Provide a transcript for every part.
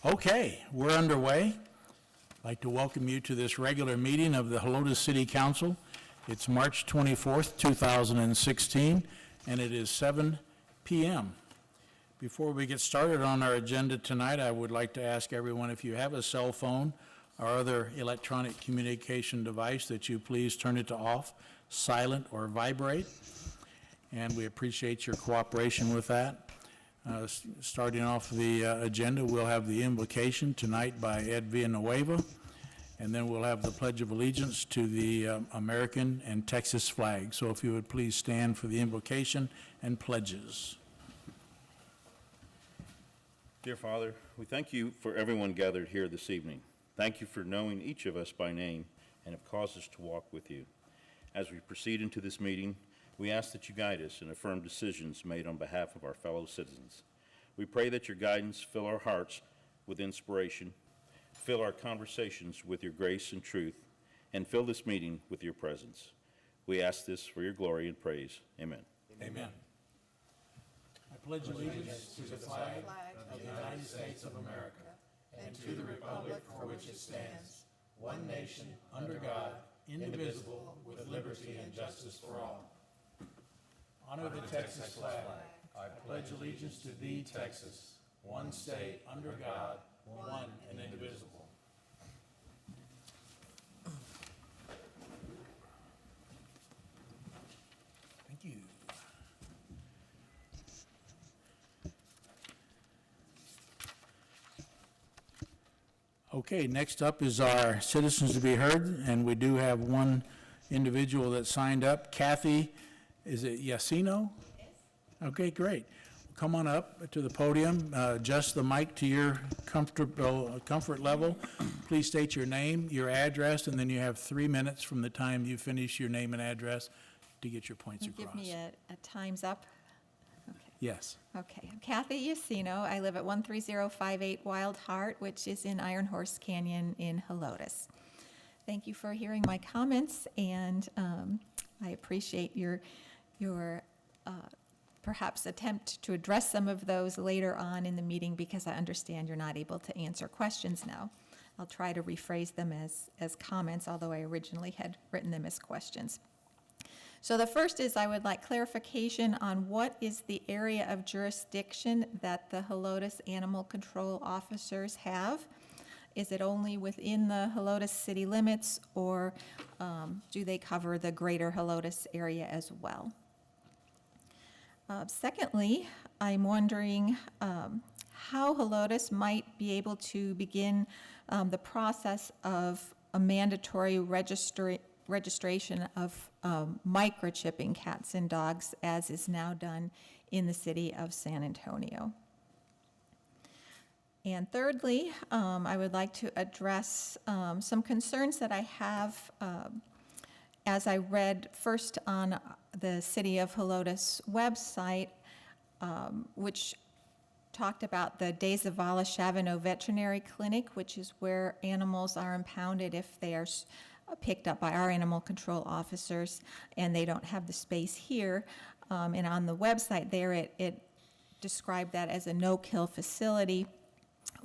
Okay, we're underway. I'd like to welcome you to this regular meeting of the Helotes City Council. It's March 24th, 2016, and it is 7 p.m. Before we get started on our agenda tonight, I would like to ask everyone if you have a cell phone or other electronic communication device that you please turn it to off, silent, or vibrate. And we appreciate your cooperation with that. Starting off the agenda, we'll have the invocation tonight by Ed Villanueva, and then we'll have the Pledge of Allegiance to the American and Texas flag. So if you would please stand for the invocation and pledges. Dear Father, we thank you for everyone gathered here this evening. Thank you for knowing each of us by name and have caused us to walk with you. As we proceed into this meeting, we ask that you guide us and affirm decisions made on behalf of our fellow citizens. We pray that your guidance fill our hearts with inspiration, fill our conversations with your grace and truth, and fill this meeting with your presence. We ask this for your glory and praise. Amen. Amen. I pledge allegiance to the flag of the United States of America and to the republic for which it stands, one nation, under God, indivisible, with liberty and justice for all. Honor the Texas flag. I pledge allegiance to thee, Texas, one state, under God, one and indivisible. Thank you. Okay, next up is our citizens to be heard, and we do have one individual that signed up. Kathy, is it Yacino? Yes. Okay, great. Come on up to the podium. Adjust the mic to your comfort level. Please state your name, your address, and then you have 3 minutes from the time you finish your name and address to get your points across. Give me a time's up. Okay. Yes. Okay. I'm Kathy Yacino. I live at 13058 Wild Heart, which is in Iron Horse Canyon in Helotes. Thank you for hearing my comments, and I appreciate your perhaps attempt to address some of those later on in the meeting, because I understand you're not able to answer questions now. I'll try to rephrase them as comments, although I originally had written them as questions. So the first is I would like clarification on what is the area of jurisdiction that the Helotes Animal Control officers have. Is it only within the Helotes city limits, or do they cover the greater Helotes area as well? Secondly, I'm wondering how Helotes might be able to begin the process of a mandatory registration of microchipping cats and dogs, as is now done in the city of San Antonio. And thirdly, I would like to address some concerns that I have as I read first on the City of Helotes website, which talked about the De Zavala Chavano Veterinary Clinic, which is where animals are impounded if they are picked up by our animal control officers and they don't have the space here. And on the website there, it described that as a no-kill facility,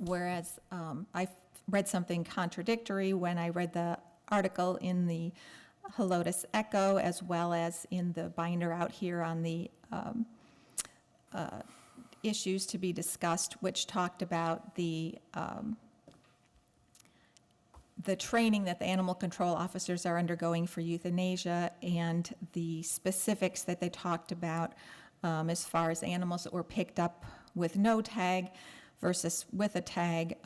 whereas I read something contradictory when I read the article in the Helotes Echo, as well as in the binder out here on the issues to be discussed, which talked about the training that the animal control officers are undergoing for euthanasia, and the specifics that they talked about as far as animals that were picked up with no tag versus with a tag,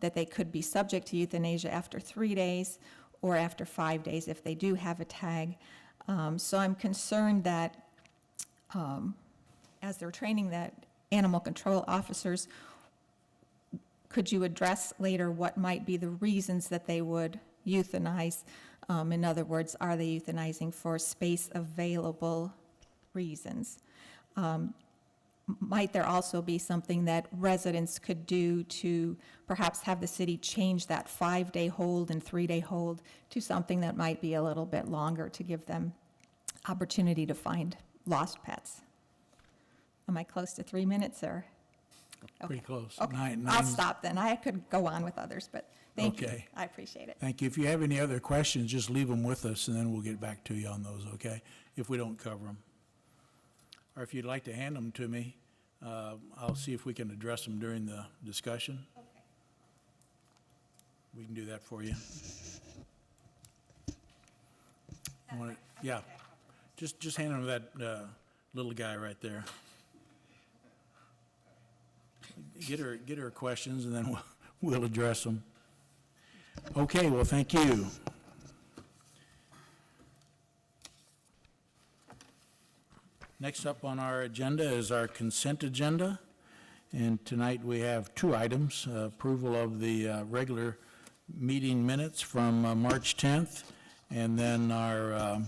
that they could be subject to euthanasia after 3 days or after 5 days if they do have a tag. So I'm concerned that as they're training that animal control officers, could you address later what might be the reasons that they would euthanize? In other words, are they euthanizing for space available reasons? Might there also be something that residents could do to perhaps have the city change that 5-day hold and 3-day hold to something that might be a little bit longer to give them opportunity to find lost pets? Am I close to 3 minutes, or? Pretty Okay. close. Okay, Nine- I'll nine- stop then. I could go on with others, but thank you. Okay. I appreciate it. Thank you. If you have any other questions, just leave them with us, and then we'll get back to you on those, okay? If we don't cover them. Or if you'd like to hand them to me, I'll see if we can address them during the discussion. We can do that for you. You want it? Yeah. Just hand them to that little guy right there. Get her questions, and then we'll address them. Okay, well, thank you. Next up on our agenda is our consent agenda. And tonight we have two items, approval of the regular meeting minutes from March 10th, and then our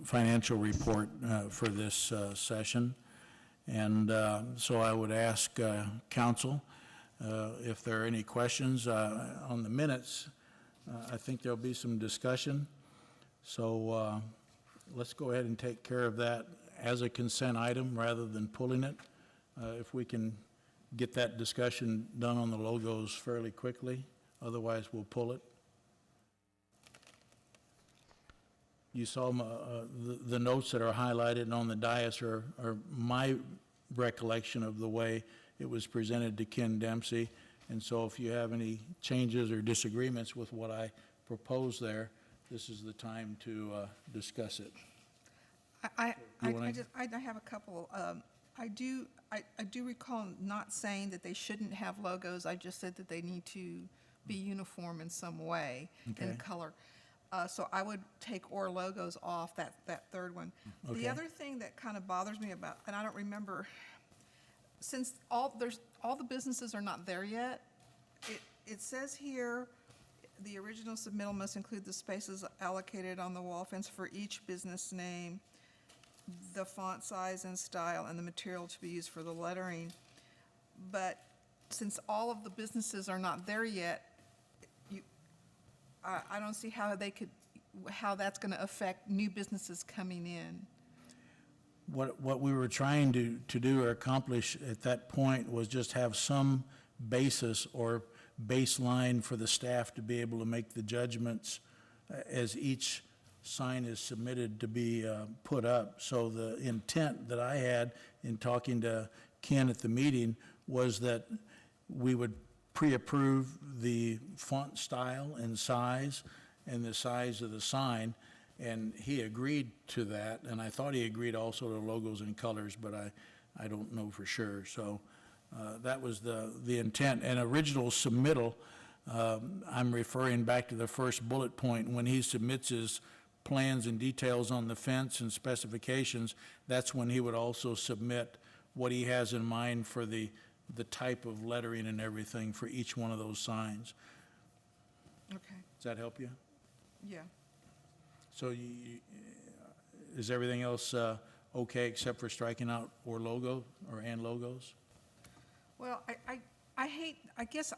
financial report for this session. And so I would ask council if there are any questions on the minutes. I think there'll be some discussion. So let's go ahead and take care of that as a consent item rather than pulling it. If we can get that discussion done on the logos fairly quickly, otherwise we'll pull it. You saw the notes that are highlighted on the dais are my recollection of the way it was presented to Ken Dempsey. And so if you have any changes or disagreements with what I proposed there, this is the time to discuss it. I You wanna- have a couple. I do recall not saying that they shouldn't have logos. I just said that they need to be uniform in some way Okay. in color. So I would take "or logos" off that third one. Okay. The other thing that kind of bothers me about, and I don't remember, since all the businesses are not there yet, it says here, the original submittal must include the spaces allocated on the wall fence for each business name, the font size and style, and the material to be used for the lettering. But since all of the businesses are not there yet, I don't see how that's going to affect new businesses coming in. What we were trying to do or accomplish at that point was just have some basis or baseline for the staff to be able to make the judgments as each sign is submitted to be put up. So the intent that I had in talking to Ken at the meeting was that we would pre-approve the font style and size and the size of the sign, and he agreed to that, and I thought he agreed also to logos and colors, but I don't know for sure. So that was the intent. And original submittal, I'm referring back to the first bullet point, when he submits his plans and details on the fence and specifications, that's when he would also submit what he has in mind for the type of lettering and everything for each one of those signs. Okay, Does that help you? yeah. So is everything else okay except for striking out or logo or and logos? Well, I guess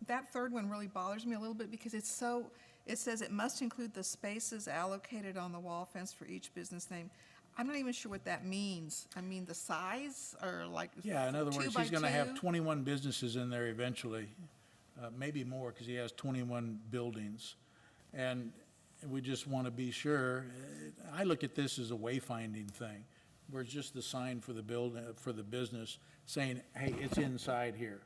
that third one really bothers me a little bit because it says it must include the spaces allocated on the wall fence for each business name. I'm not even sure what that means. I mean, the size or like Yeah, in other 2 words, by he's going to have 2? 21 businesses in there eventually, maybe more because he has 21 buildings. And we just want to be sure. I look at this as a wayfinding thing, where it's just the sign for the for the business saying, hey, it's inside here.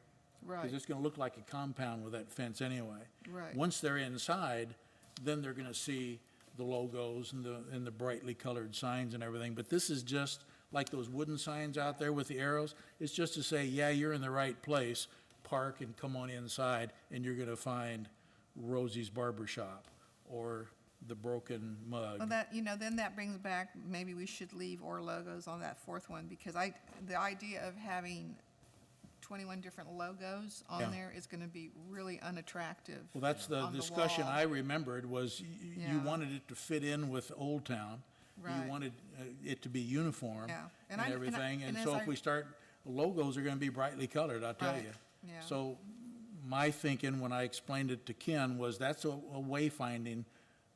Right. Because it's going to look like a compound with that fence anyway. Right. Once they're inside, then they're going to see the logos and the brightly colored signs and everything. But this is just like those wooden signs out there with the arrows. It's just to say, yeah, you're in the right place, park and come on inside, and you're going to find Rosie's Barber Shop or the Broken Mug. Well, then that brings back, maybe we should leave "or logos" on that fourth one, because the idea of having 21 different logos Yeah. on there is going to be really unattractive. Well, that's the on the discussion wall. I remembered was you Yeah. wanted it to fit in with Old Town. Right. You wanted it to be uniform Yeah. and And I- everything. and And as so I- if we start, logos are going to be brightly colored, I'll tell Right. you. Yeah. So my thinking when I explained it to Ken was that's a wayfinding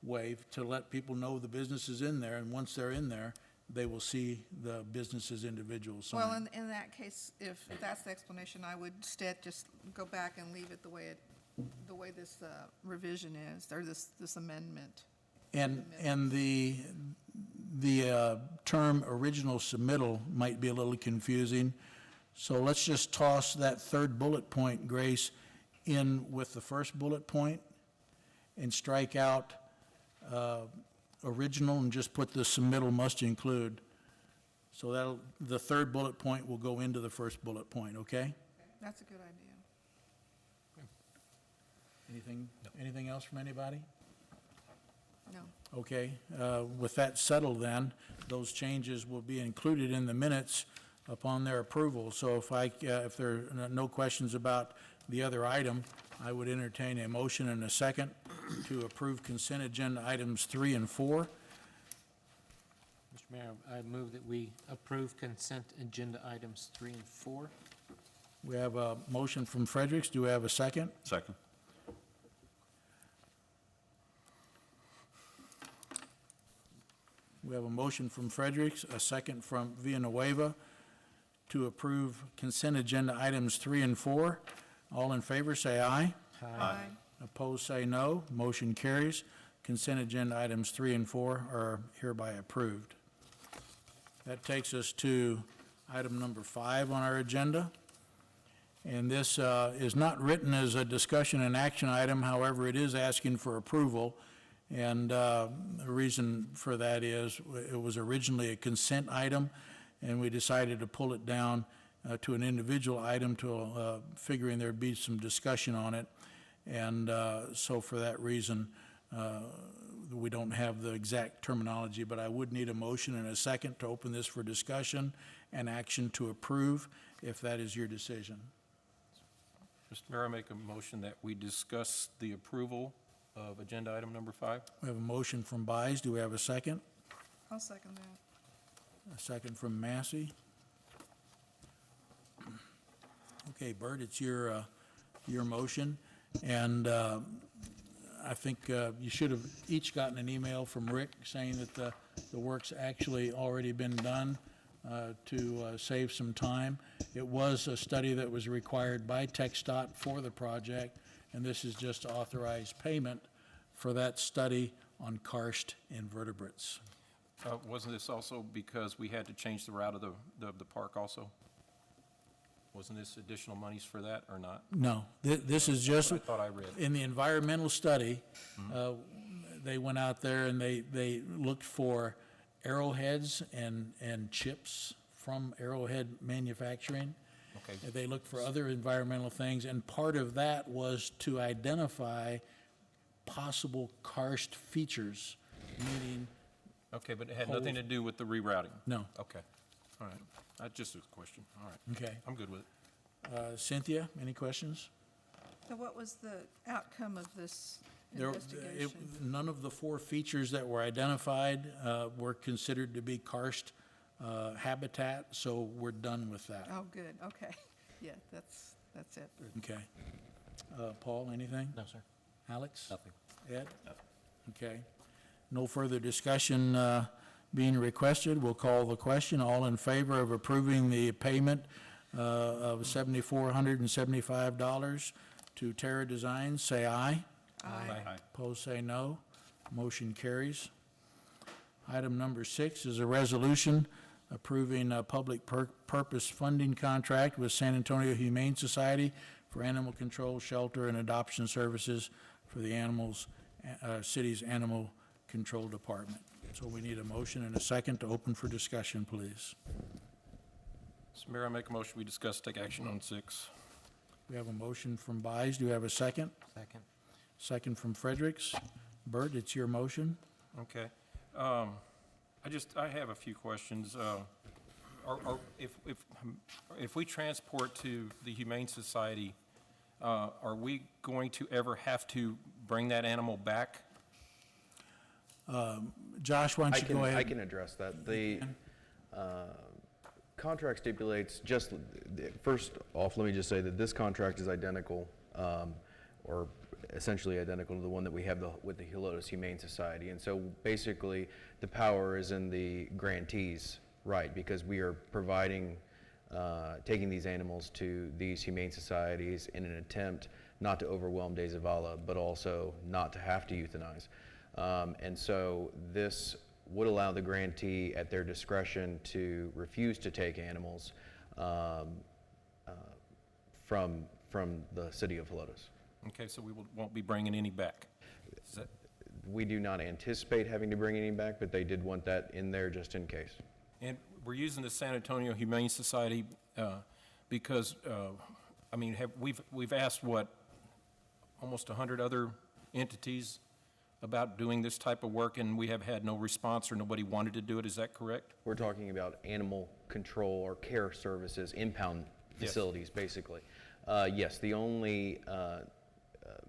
way to let people know the business is in there. And once they're in there, they will see the business as individual sign. Well, in that case, if that's the explanation, I would instead just go back and leave it the way this revision is, or this amendment. And the term original submittal might be a little confusing, so let's just toss that third bullet point, Grace, in with the first bullet point and strike out original and just put the submittal must include. So the third bullet point will go into the first bullet point, okay? That's a good idea. Anything else from anybody? No. Okay, with that settled then, those changes will be included in the minutes upon their approval. So if there are no questions about the other item, I would entertain a motion and a second to approve consent agenda items 3 and 4. Mr. Mayor, I move that we approve consent agenda items 3 and 4. We have a motion from Fredericks. Do we have a second? Second. We have a motion from Fredericks, a second from Villanueva to approve consent agenda items 3 and 4. All in favor, say aye. Aye. Opposed, say no. Motion carries. Consent agenda items 3 and 4 are hereby approved. That takes us to item number 5 on our agenda. And this is not written as a discussion and action item, however, it is asking for approval. And the reason for that is it was originally a consent item, and we decided to pull it down to an individual item to figuring there'd be some discussion on it. And so for that reason, we don't have the exact terminology, but I would need a motion and a second to open this for discussion and action to approve, if that is your decision. Mr. Mayor, I make a motion that we discuss the approval of agenda item number 5. We have a motion from Byes. Do we have a second? I'll second that. A second from Massey. Okay, Bert, it's your motion, and I think you should have each gotten an email from Rick saying that the work's actually already been done to save some time. It was a study that was required by TxDOT for the project, and this is just authorized payment for that study on karst invertebrates. Wasn't this also because we had to change the route of the park also? Wasn't this additional monies for that or not? No, this is just, I thought I read. in the environmental study, they went out there and they looked for arrowheads and chips from Arrowhead Manufacturing. Okay. They looked for other environmental things, and part of that was to identify possible karst features, meaning, Okay, but it had nothing to do with the rerouting? no. Okay, all right. That's just a question. All right, Okay. I'm good with it. Cynthia, any questions? So what was the outcome of this There- investigation? None of the 4 features that were identified were considered to be karst habitat, so we're done with that. Oh, good, okay. Yeah, that's it. Okay. Paul, anything? No, sir. Alex? Nothing. Ed? Okay. No further discussion being requested. We'll call the question. All in favor of approving the payment of $7,475 to Terra Designs, say aye. Aye. Opposed, say no. Motion carries. Item number 6 is a resolution approving a public purpose funding contract with San Antonio Humane Society for animal control, shelter, and adoption services for the city's animal control department. So we need a motion and a second to open for discussion, please. Mr. Mayor, I make a motion we discuss, take action on 6. We have a motion from Byes. Do we have a second? Second. Second from Fredericks. Bert, it's your motion. Okay. I have a few questions. If we transport to the Humane Society, are we going to ever have to bring that animal back? Josh, why don't you go I ahead? can address that. The contract stipulates just, first off, let me just say that this contract is identical or essentially identical to the one that we have with the Helotes Humane Society. And so basically, the power is in the grantees, right? Because we are providing, taking these animals to these humane societies in an attempt not to overwhelm Days of Allah, but also not to have to euthanize. And so this would allow the grantee at their discretion to refuse to take animals from the city of Helotes. Okay, so we won't be bringing any back. Is that, We do not anticipate having to bring any back, but they did want that in there just in case. and we're using the San Antonio Humane Society because, I mean, we've asked, what, almost 100 other entities about doing this type of work, and we have had no response or nobody wanted to do it. Is that correct? We're talking about animal control or care services, impound Yes. facilities, basically. Yes, the only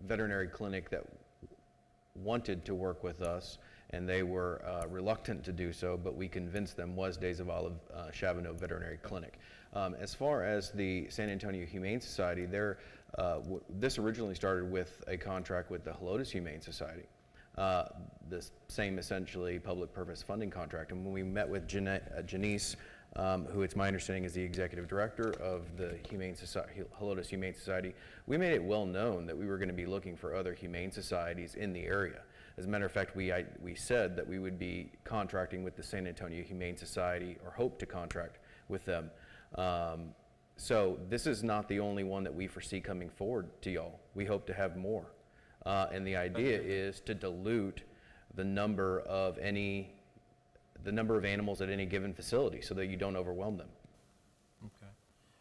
veterinary clinic that wanted to work with us, and they were reluctant to do so, but we convinced them, was Days of Olive Chavano Veterinary Clinic. As far as the San Antonio Humane Society, this originally started with a contract with the Helotes Humane Society. The same essentially public purpose funding contract. And when we met with Janice, who it's my understanding is the executive director of the Helotes Humane Society, we made it well known that we were going to be looking for other humane societies in the area. As a matter of fact, we said that we would be contracting with the San Antonio Humane Society, or hope to contract with them. So this is not the only one that we foresee coming forward to y'all. We hope to have more. And the idea is to dilute the number of animals at any given facility so that you don't overwhelm them. Okay.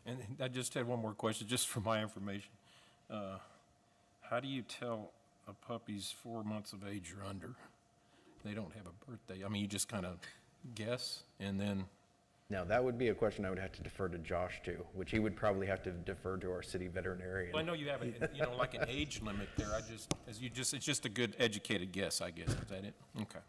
And I just had one more question, just for my information. How do you tell a puppy's 4 months of age or under? They don't have a birthday. I mean, you just kind of guess, and then, Now, that would be a question I would have to defer to Josh to, which he would probably have to defer to our city veterinarian. well, I know you have, like an age limit there. It's just a good educated guess, I guess. Is that it? Okay.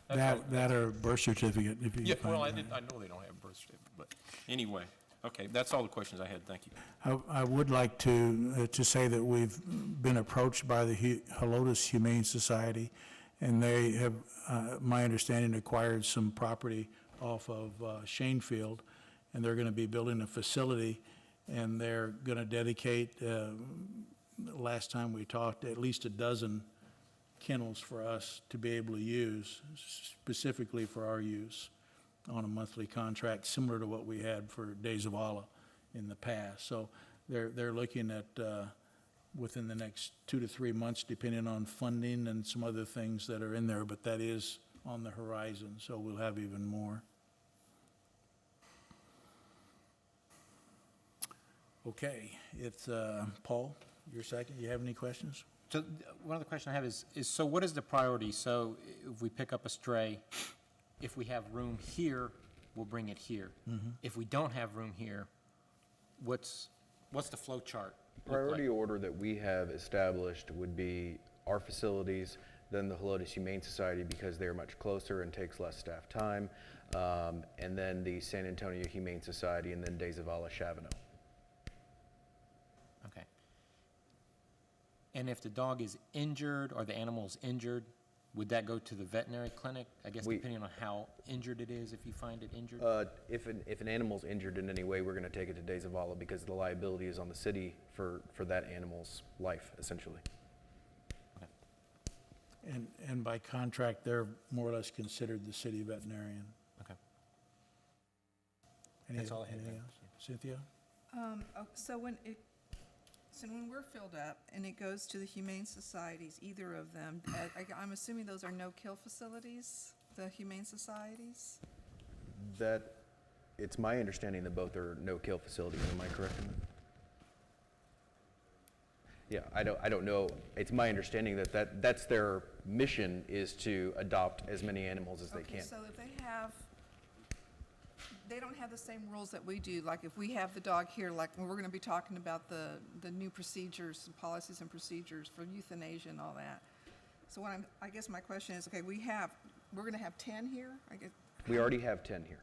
That's all. That or birth certificate, if you Yeah, can well, I find that. know they don't have a birth certificate, but anyway. Okay, that's all the questions I had. Thank you. I would like to say that we've been approached by the Helotes Humane Society, and they have, my understanding, acquired some property off of Shanefield, and they're going to be building a facility, and they're going to dedicate, last time we talked, at least a dozen kennels for us to be able to use, specifically for our use, on a monthly contract, similar to what we had for Days of Allah in the past. So they're looking at, within the next 2 to 3 months, depending on funding and some other things that are in there, but that is on the horizon, so we'll have even more. Okay, it's, Paul, you're second. You have any questions? So one other question I have is so what is the priority? So if we pick up a stray, if we have room here, we'll bring it here. If we don't have room here, what's the flow chart look like? Priority order that we have established would be our facilities, then the Helotes Humane Society because they're much closer and takes less staff time, and then the San Antonio Humane Society, and then Days of Allah Chavano. Okay. And if the dog is injured or the animal is injured, would that go to the veterinary clinic? I guess depending on how injured it is, if you find it injured? If an animal's injured in any way, we're going to take it to Days of Allah because the liability is on the city for that animal's life, essentially. And by contract, they're more or less considered the city veterinarian. Okay. That's all I had, Anything thank else? Cynthia? So when we're filled up and it goes to the humane societies, either of them, I'm assuming those are no-kill facilities, the humane societies? It's my understanding that both are no-kill facilities. Am I correct in that? Yeah, I don't know. It's my understanding that that's their mission, is to adopt as many animals as they Okay, can. so if they don't have the same rules that we do, like if we have the dog here, like we're going to be talking about the new procedures, and policies and procedures for euthanasia and all that. So I guess my question is, okay, we're going to have 10 here, I guess. We already have 10 here.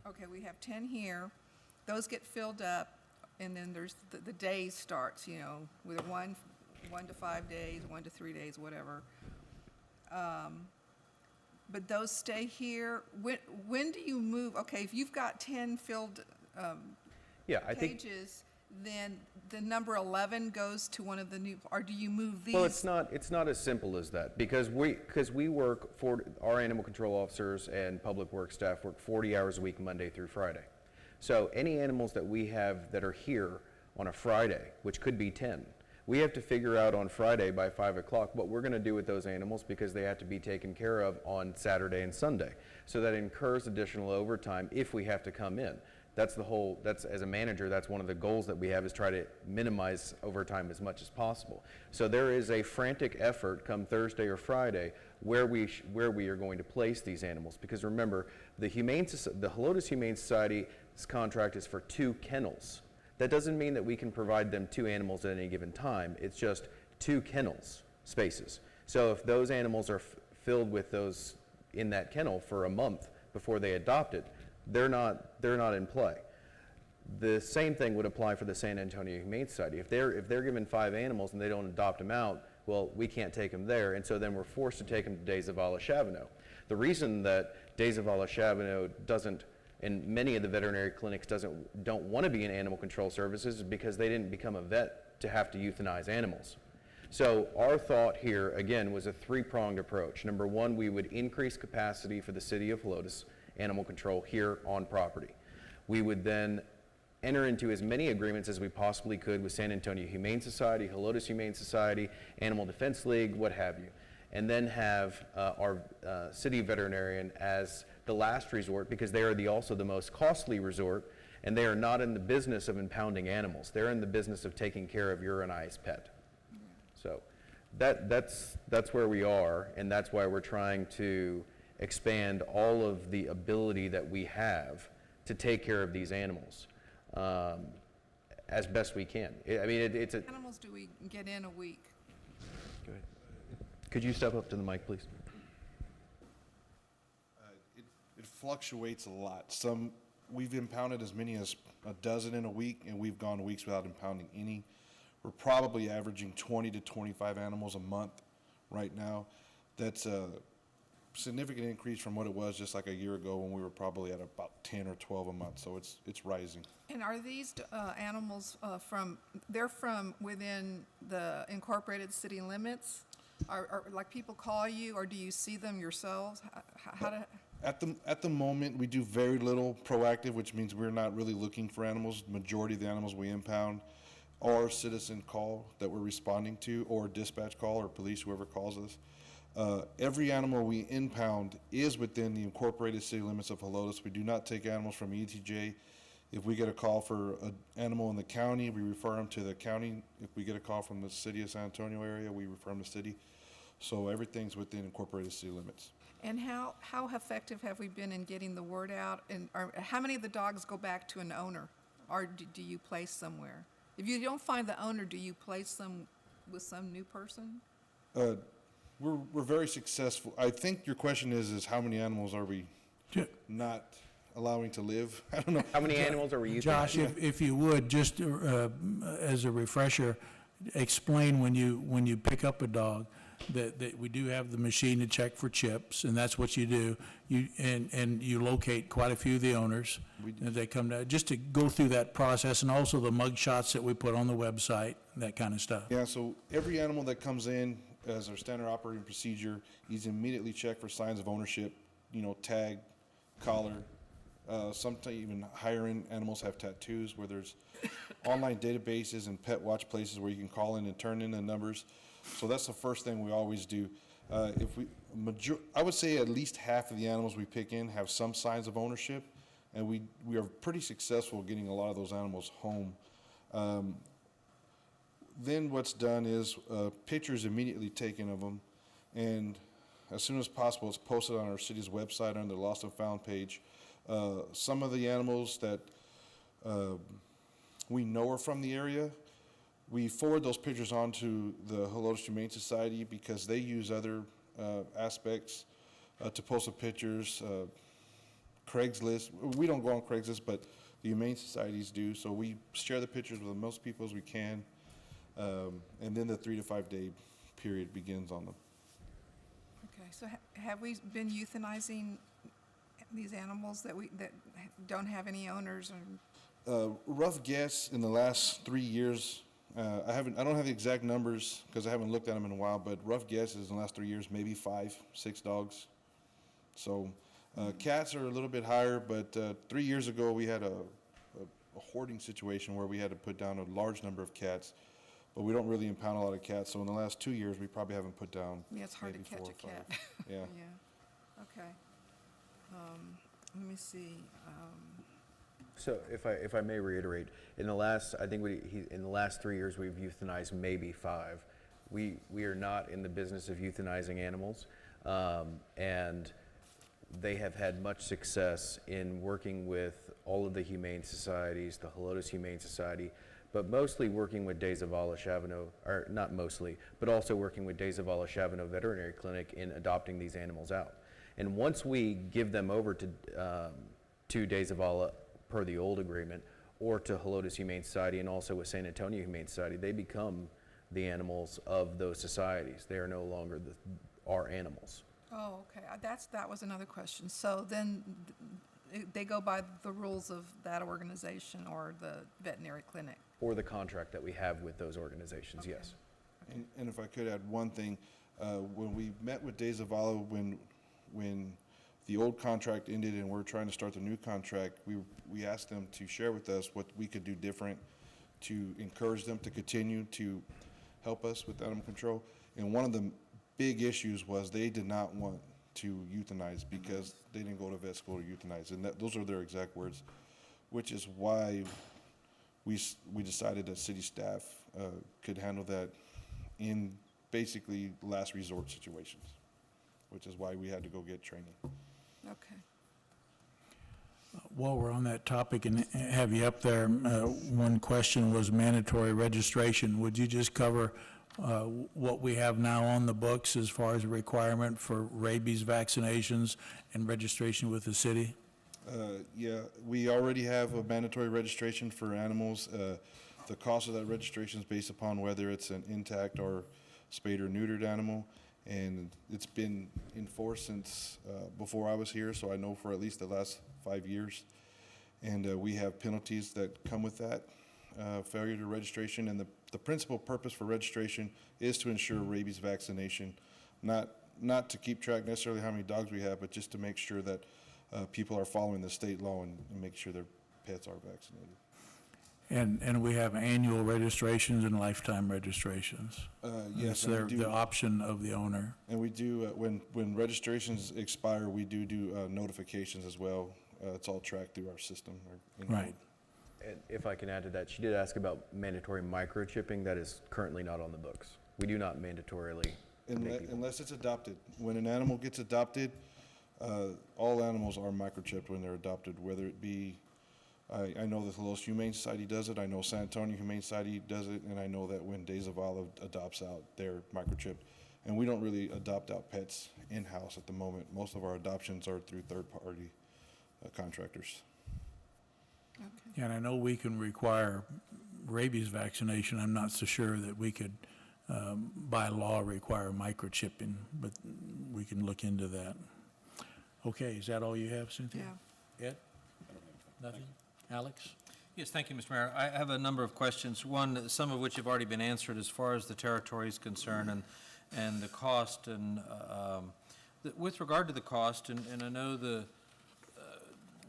Okay, we have 10 here. Those get filled up, and then there's the day starts, with one 1 to 5 days, 1 to 3 days, whatever. But those stay here. When do you move? Okay, if you've got 10 filled Yeah, I think, cages, then the number 11 goes to one of the new, or do you move these? well, it's not as simple as that, because we work for, our animal control officers and public works staff work 40 hours a week, Monday through Friday. So any animals that we have that are here on a Friday, which could be 10, we have to figure out on Friday by 5 o'clock what we're going to do with those animals, because they have to be taken care of on Saturday and Sunday. So that incurs additional overtime if we have to come in. That's as a manager, that's one of the goals that we have, is try to minimize overtime as much as possible. So there is a frantic effort come Thursday or Friday where we are going to place these animals. Because remember, the Helotes Humane Society's contract is for 2 kennels. That doesn't mean that we can provide them 2 animals at any given time. It's just 2 kennels spaces. So if those animals are filled with those in that kennel for a month before they adopt it, they're not in play. The same thing would apply for the San Antonio Humane Society. If they're given 5 animals and they don't adopt them out, well, we can't take them there, and so then we're forced to take them to Days of Allah Chavano. The reason that Days of Allah Chavano doesn't, and many of the veterinary clinics don't want to be in animal control services, is because they didn't become a vet to have to euthanize animals. So our thought here, again, was a 3-pronged approach. Number 1, we would increase capacity for the city of Helotes animal control here on property. We would then enter into as many agreements as we possibly could with San Antonio Humane Society, Helotes Humane Society, Animal Defense League, what have you. And then have our city veterinarian as the last resort, because they are also the most costly resort, and they are not in the business of impounding animals. They're in the business of taking care of your and I's pet. So that's where we are, and that's why we're trying to expand all of the ability that we have to take care of these animals as best we can. I mean, it's a... Animals do we get in a week? Go ahead. Could you step up to the mic, please? It fluctuates a lot. We've impounded as many as a dozen in a week, and we've gone weeks without impounding any. We're probably averaging 20 to 25 animals a month right now. That's a significant increase from what it was just like a year ago, when we were probably at about 10 or 12 a month. So it's rising. And are these animals they're from within the incorporated city limits? Are like people call you, or do you see them yourselves? At the moment, we do very little proactive, which means we're not really looking for animals. Majority of the animals we impound are citizen call that we're responding to, or dispatch call, or police, whoever calls us. Every animal we impound is within the incorporated city limits of Helotes. We do not take animals from ETJ. If we get a call for an animal in the county, we refer them to the county. If we get a call from the city of San Antonio area, we refer them to city. So everything's within incorporated city limits. And how effective have we been in getting the word out? And how many of the dogs go back to an owner, or do you place somewhere? If you don't find the owner, do you place them with some new person? We're very successful. I think your question is how many animals are we not allowing to live? I don't know. How many animals are we euthanizing? Josh, if you would, just as a refresher, explain when you pick up a dog, that we do have the machine to check for chips, and that's what you do. And you locate quite a few of the owners. And they come down, just to go through that process, and also the mug shots that we put on the website, that kind of stuff. Yeah, so every animal that comes in, as our standard operating procedure, he's immediately checked for signs of ownership, tag, collar. Sometimes even higher end animals have tattoos, where there's online databases and pet watch places where you can call in and turn in the numbers. So that's the first thing we always do. I would say at least half of the animals we pick in have some signs of ownership, and we are pretty successful getting a lot of those animals home. Then what's done is pictures immediately taken of them, and as soon as possible, it's posted on our city's website under the Lost and Found page. Some of the animals that we know are from the area, we forward those pictures on to the Helotes Humane Society, because they use other aspects to post the pictures. Craigslist, we don't go on Craigslist, but the Humane Societies do, so we share the pictures with as most people as we can. And then the 3 to 5 day period begins on the, Okay, so have we been euthanizing these animals that don't have any owners or? rough guess in the last 3 years, I don't have the exact numbers because I haven't looked at them in a while, but rough guess is in the last 3 years, maybe 5, 6 dogs. So, cats are a little bit higher, but 3 years ago, we had a hoarding situation where we had to put down a large number of cats, but we don't really impound a lot of cats. So in the last 2 years, we probably haven't put down Yeah, it's hard to maybe catch 4 a or 5. cat. Yeah. Yeah, okay. Let me see. So if I may reiterate, in the last, I think in the last 3 years, we've euthanized maybe 5. We are not in the business of euthanizing animals, and they have had much success in working with all of the humane societies, the Helotes Humane Society, but mostly working with Days of Allah Chavano, or not mostly, but also working with Days of Allah Chavano Veterinary Clinic in adopting these animals out. And once we give them over to Days of Allah per the old agreement, or to Helotes Humane Society and also with San Antonio Humane Society, they become the animals of those societies. They are no longer our animals. Oh, okay, that was another question. So then they go by the rules of that organization or the veterinary clinic? Or the contract that we have with those organizations, yes. And if I could add one thing, when we met with Days of Allah, when the old contract ended and we're trying to start the new contract, we asked them to share with us what we could do different to encourage them to continue to help us with animal control. And one of the big issues was they did not want to euthanize because they didn't go to vet school to euthanize. And those are their exact words, which is why we decided that city staff could handle that in basically last resort situations, which is why we had to go get training. Okay. While we're on that topic and have you up there, one question was mandatory registration. Would you just cover what we have now on the books as far as a requirement for rabies vaccinations and registration with the city? Yeah, we already have a mandatory registration for animals. The cost of that registration is based upon whether it's an intact or spayed or neutered animal. And it's been in force since before I was here, so I know for at least the last 5 years. And we have penalties that come with that failure to registration. And the principal purpose for registration is to ensure rabies vaccination, not to keep track necessarily how many dogs we have, but just to make sure that people are following the state law and make sure their pets are vaccinated. And we have annual registrations and lifetime registrations. Yes, So they're and we the do, option of the owner. and we do when registrations expire, we do notifications as well. It's all tracked through our system. Or in Right. code. And if I can add to that, she did ask about mandatory microchipping. That is currently not on the books. We do not mandatorily make people. Unless it's adopted. When an animal gets adopted, all animals are microchipped when they're adopted, whether it be, I know the Helotes Humane Society does it, I know San Antonio Humane Society does it, and I know that when Days of Allah adopts out, they're microchipped. And we don't really adopt out pets in-house at the moment. Most of our adoptions are through third-party contractors. Okay. And I know we can require rabies vaccination. I'm not so sure that we could, by law, require microchipping, but we can look into that. Okay, is that all you have, Cynthia? Yeah. Ed? Nothing? Alex? Yes, thank you, Mr. Mayor. I have a number of questions, one, some of which have already been answered as far as the territory is concerned and the cost. And with regard to the cost, and I know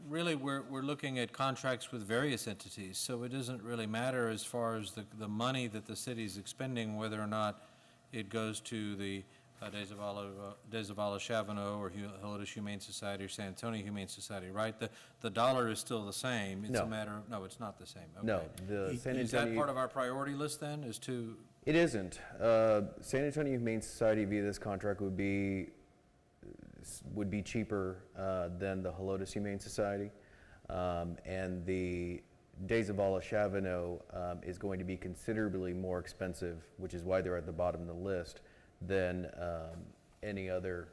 really we're looking at contracts with various entities, so it doesn't really matter as far as the money that the city is expending, whether or not it goes to the Days of Allah Chavano or Helotes Humane Society or San Antonio Humane Society, right? The dollar is still the same. It's a No. matter of, no, it's not the same. No, Okay. the San Is that Antonio. part of our priority list then, is to, It isn't. San Antonio Humane Society via this contract would be cheaper than the Helotes Humane Society. And the Days of Allah Chavano is going to be considerably more expensive, which is why they're at the bottom of the list, than any other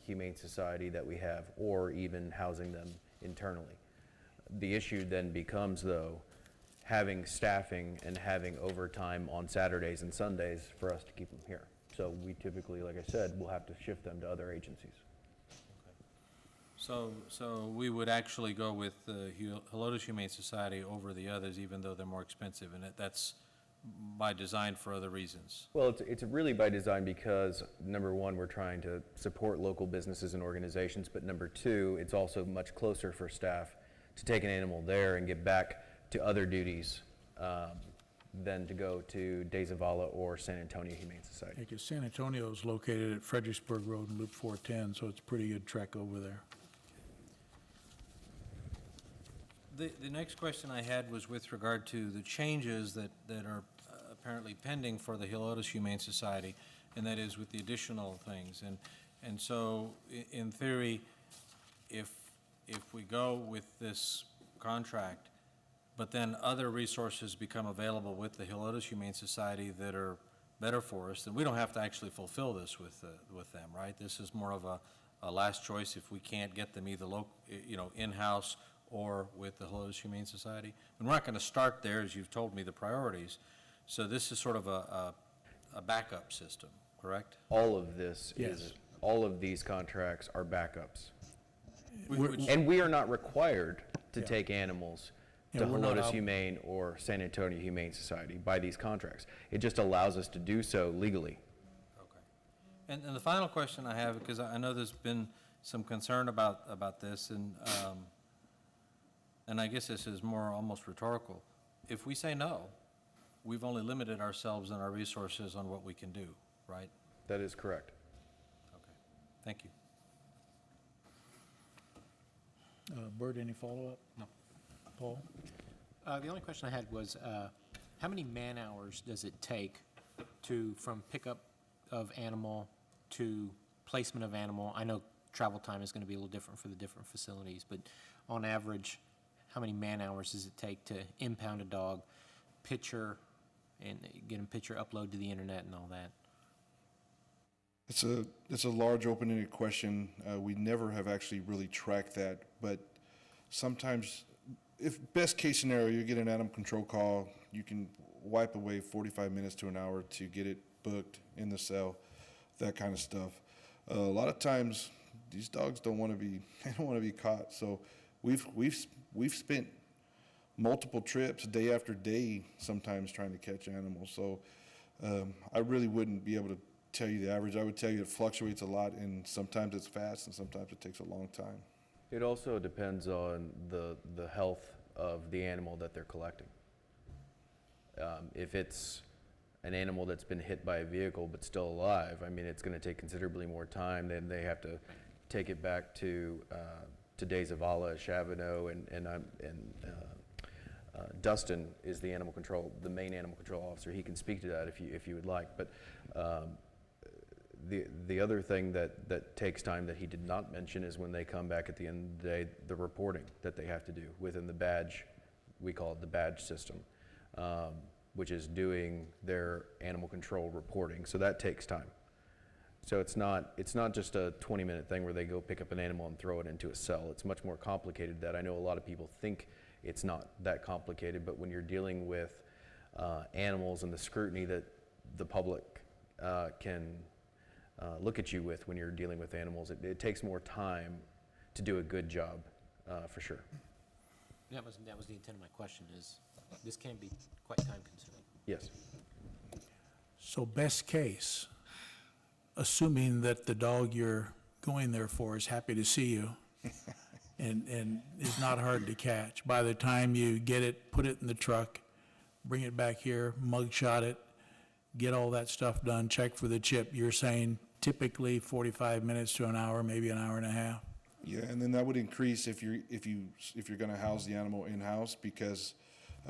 humane society that we have, or even housing them internally. The issue then becomes, though, having staffing and having overtime on Saturdays and Sundays for us to keep them here. So we typically, like I said, will have to shift them to other agencies. So we would actually go with the Helotes Humane Society over the others, even though they're more expensive, and that's by design for other reasons. Well, it's really by design because, number one, we're trying to support local businesses and organizations, but number two, it's also much closer for staff to take an animal there and get back to other duties than to go to De Zavala or San Antonio Humane Society. Because San Antonio is located at Fredericksburg Road and Loop 410, so it's a pretty good trek over there. The next question I had was with regard to the changes that are apparently pending for the Helotes Humane Society, and that is with the additional things. And so, in theory, if we go with this contract, but then other resources become available with the Helotes Humane Society that are better for us, then we don't have to actually fulfill this with them, right? This is more of a last choice if we can't get them either in-house or with the Helotes Humane Society. And we're not going to start there, as you've told me, the priorities. So this is sort of a backup system, correct? All of this Yes. is, all of these contracts are backups. Which- And we are not required to Yeah. take animals Yeah, to we're not Helotes ob- Humane or San Antonio Humane Society by these contracts. It just allows us to do so legally. Okay. And the final question I have, because I know there's been some concern about this, and I guess this is more almost rhetorical. If we say no, we've only limited ourselves and our resources on what we can do, right? That is correct. Okay. Thank you. Bert, any follow-up? No. Paul? The only question I had was, how many man-hours does it take from pickup of animal to placement of animal? I know travel time is going to be a little different for the different facilities, but on average, how many man-hours does it take to impound a dog, picture, and get a picture upload to the internet and all that? It's a large open-ended question. We never have actually really tracked that, but sometimes, if best case scenario, you get an animal control call, you can wipe away 45 minutes to an hour to get it booked in the cell, that kind of stuff. A lot of times, these dogs don't want to be they don't want to be caught. So we've spent multiple trips day after day sometimes trying to catch animals. So I really wouldn't be able to tell you the average. I would tell you it fluctuates a lot, and sometimes it's fast and sometimes it takes a long time. It also depends on the health of the animal that they're collecting. If it's an animal that's been hit by a vehicle but still alive, I mean, it's going to take considerably more time. Then they have to take it back to De Zavala, Chavano, and Dustin is the main animal control officer. He can speak to that if you would like. But the other thing that takes time that he did not mention is when they come back at the end of the day, the reporting that they have to do within the badge. We call it the badge system, which is doing their animal control reporting. So that takes time. So it's not just a 20-minute thing where they go pick up an animal and throw it into a cell. It's much more complicated than that. I know a lot of people think it's not that complicated, but when you're dealing with animals and the scrutiny that the public can look at you with when you're dealing with animals, it takes more time to do a good job, for sure. That was the intent of my question, is this can be quite time-consuming. Yes. So best case, assuming that the dog you're going there for is happy to see you and is not hard to catch, by the time you get it, put it in the truck, bring it back here, mugshot it, get all that stuff done, check for the chip, you're saying typically 45 minutes to an hour, maybe an hour and a half? Yeah, and then that would increase if you're going to house the animal in-house, because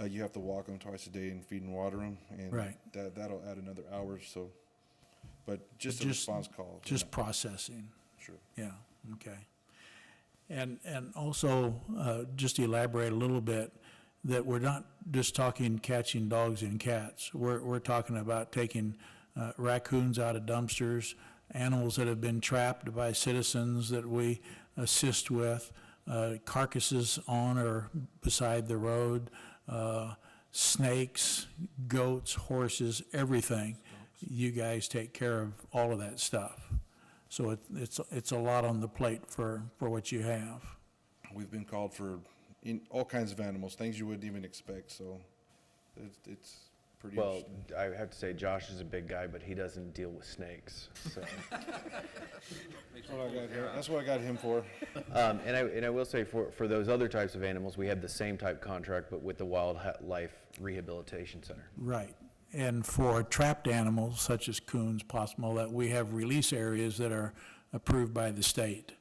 you have to walk them twice a day and feed and water them, and Right. that'll add another hour or so. But just a response call. Just processing. Sure. Yeah, okay. And also, just to elaborate a little bit, that we're not just talking catching dogs and cats. We're talking about taking raccoons out of dumpsters, animals that have been trapped by citizens that we assist with, carcasses on or beside the road, snakes, goats, horses, everything. You guys take care of all of that stuff. So it's a lot on the plate for what you have. We've been called for all kinds of animals, things you wouldn't even expect, so it's pretty Well, interesting. I have to say Josh is a big guy, but he doesn't deal with snakes, so. That's what I got him for. And I will say for those other types of animals, we have the same type contract, but with the Wildlife Rehabilitation Center. Right. And for trapped animals such as coons, possum, all that, we have release areas that are approved by the state,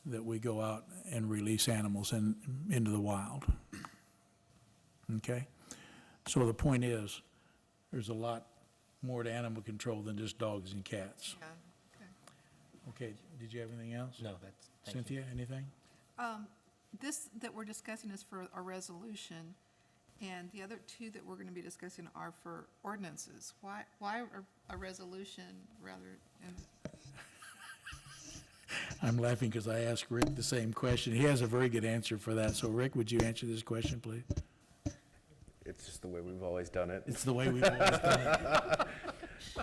that we go out and release animals into the wild. Okay? So the point is, there's a lot more to animal control than just dogs and cats. Yeah, okay. Okay, did you have anything else? No, that's, thank you. Cynthia, anything? This that we're discussing is for a resolution, and the other two that we're going to be discussing are for ordinances. Why a resolution rather than, I'm laughing because I asked Rick the same question. He has a very good answer for that. So Rick, would you answer this question, please? It's just the way we've always done it. It's the way we've always done it.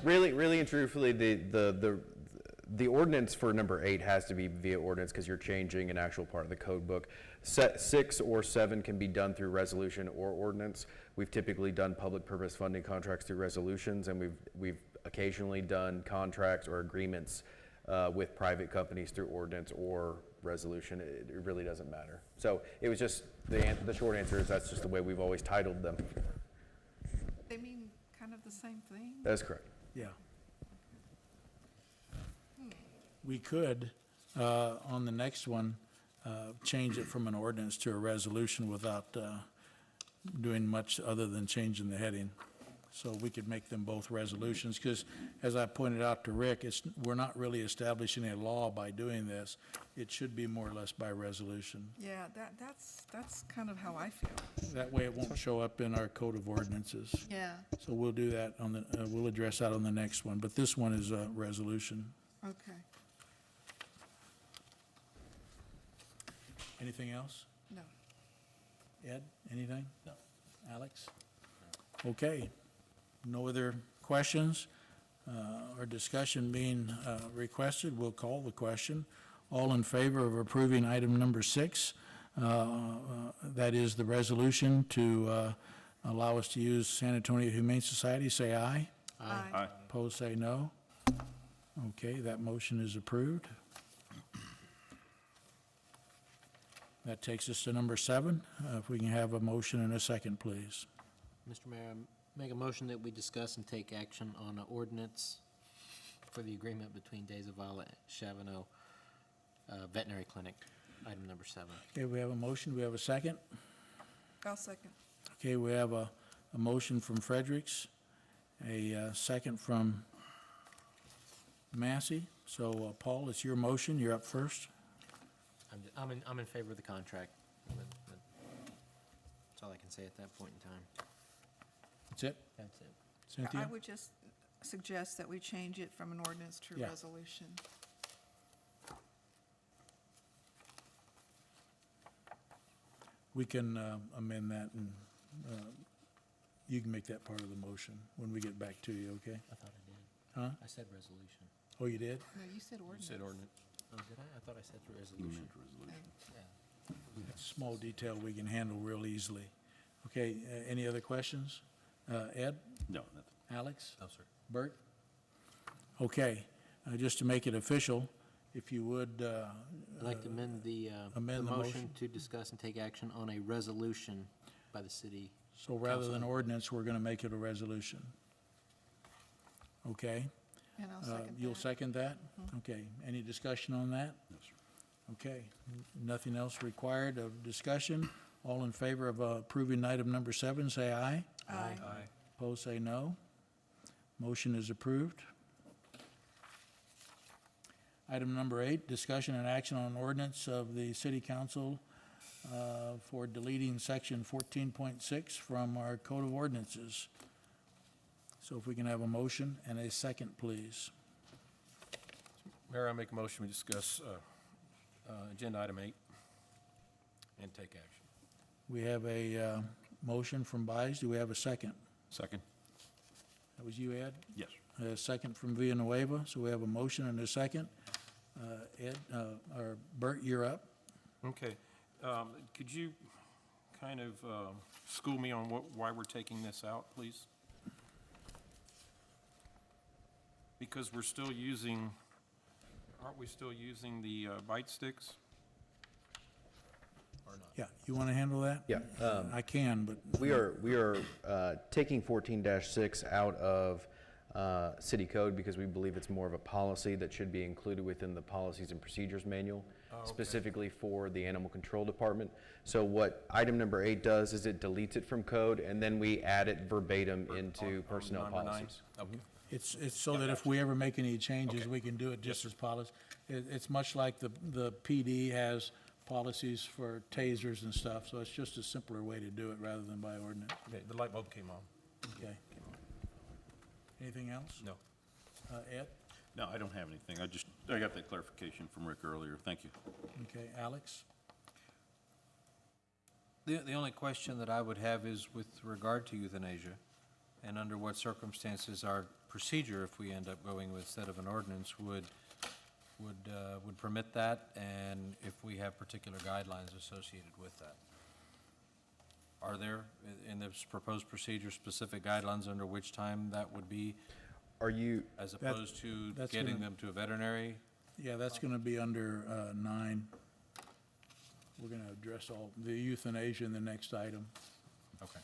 Really and truthfully, the ordinance for number 8 has to be via ordinance because you're changing an actual part of the code book. 6 or 7 can be done through resolution or ordinance. We've typically done public purpose funding contracts through resolutions, and we've occasionally done contracts or agreements with private companies through ordinance or resolution. It really doesn't matter. So it was just, the short answer is that's just the way we've always titled them. they mean kind of the same thing? That is correct. Yeah. We could, on the next one, change it from an ordinance to a resolution without doing much other than changing the heading. So we could make them both resolutions, because as I pointed out to Rick, we're not really establishing a law by doing this. It should be more or less by resolution. Yeah, that's kind of how I feel. That way it won't show up in our code of ordinances. Yeah, So we'll do that we'll address that on the next one, but this one is a resolution. okay. Anything else? No. Ed, anything? No. Alex? Okay. No other questions or discussion being requested? We'll call the question. All in favor of approving item number 6, that is the resolution to allow us to use San Antonio Humane Society, say aye. Aye. Opposed, say no. Okay, that motion is approved. That takes us to number 7. If we can have a motion and a second, please. Mr. Mayor, I make a motion that we discuss and take action on an ordinance for the agreement between Days of Violet Chavano Veterinary Clinic, item number 7. Okay, we have a motion. We have a second. I'll second. Okay, we have a motion from Fredericks, a second from Massey. So, Paul, it's your motion. You're up first. I'm in favor of the contract. That's all I can say at that point in time. That's it? That's it. Cynthia? I would just suggest that we change it from an ordinance to a Yeah. resolution. We can amend that, and you can make that part of the motion when we get back to you, okay? I thought I did. Huh? I said resolution. Oh, you did? No, you said You ordinance. said ordinance. Oh, did I? I thought I said resolution. Small detail we can handle real easily. Okay, any other questions? Ed? No, nothing. Alex? No, sir. Bert? Okay, just to make it official, if you would, I'd like to amend the amend the motion. motion to discuss and take action on a resolution by the city. so rather than Council. ordinance, we're going to make it a resolution. Okay? And I'll second You'll that. second that? Okay, any discussion on that? No, sir. Okay, nothing else required of discussion? All in favor of approving item number 7, say aye. Aye. Opposed, say no. Motion is approved. Item number 8, discussion and action on ordinance of the city council for deleting section 14.6 from our code of ordinances. So if we can have a motion and a second, please. Mayor, I make a motion we discuss agenda item 8 and take action. We have a motion from Baez. Do we have a second? Second. That was you, Ed? Yes. A second from Villanueva, so we have a motion and a second. Ed, or Bert, you're up. Okay. Could you kind of school me on why we're taking this out, please? Because we're still using, aren't we still using the bite sticks? Or not? Yeah, you want to handle that? Yeah, I can, but We are taking 14-6 out of city code because we believe it's more of a policy that should be included within the policies and procedures manual, specifically for the animal control department. So what item number 8 does is it deletes it from code, and then we add it verbatim into personnel Number 9? policies. Okay. it's so that if we ever make any changes, we can do it just as policy. It's much like the PD has policies for tasers and stuff, so it's just a simpler way to do it rather than by ordinance. Okay, the light bulb came on. Okay. Anything else? No. Ed? No, I don't have anything. I got that clarification from Rick earlier. Thank you. Okay, Alex? The only question that I would have is with regard to euthanasia, and under what circumstances our procedure, if we end up going with instead of an ordinance, would permit that, and if we have particular guidelines associated with that. Are there, in this proposed procedure, specific guidelines under which time that would be, Are you, as opposed to that's getting gonna- them to a veterinary? Yeah, that's going to be under 9. We're going to address all the euthanasia in the next item. Okay.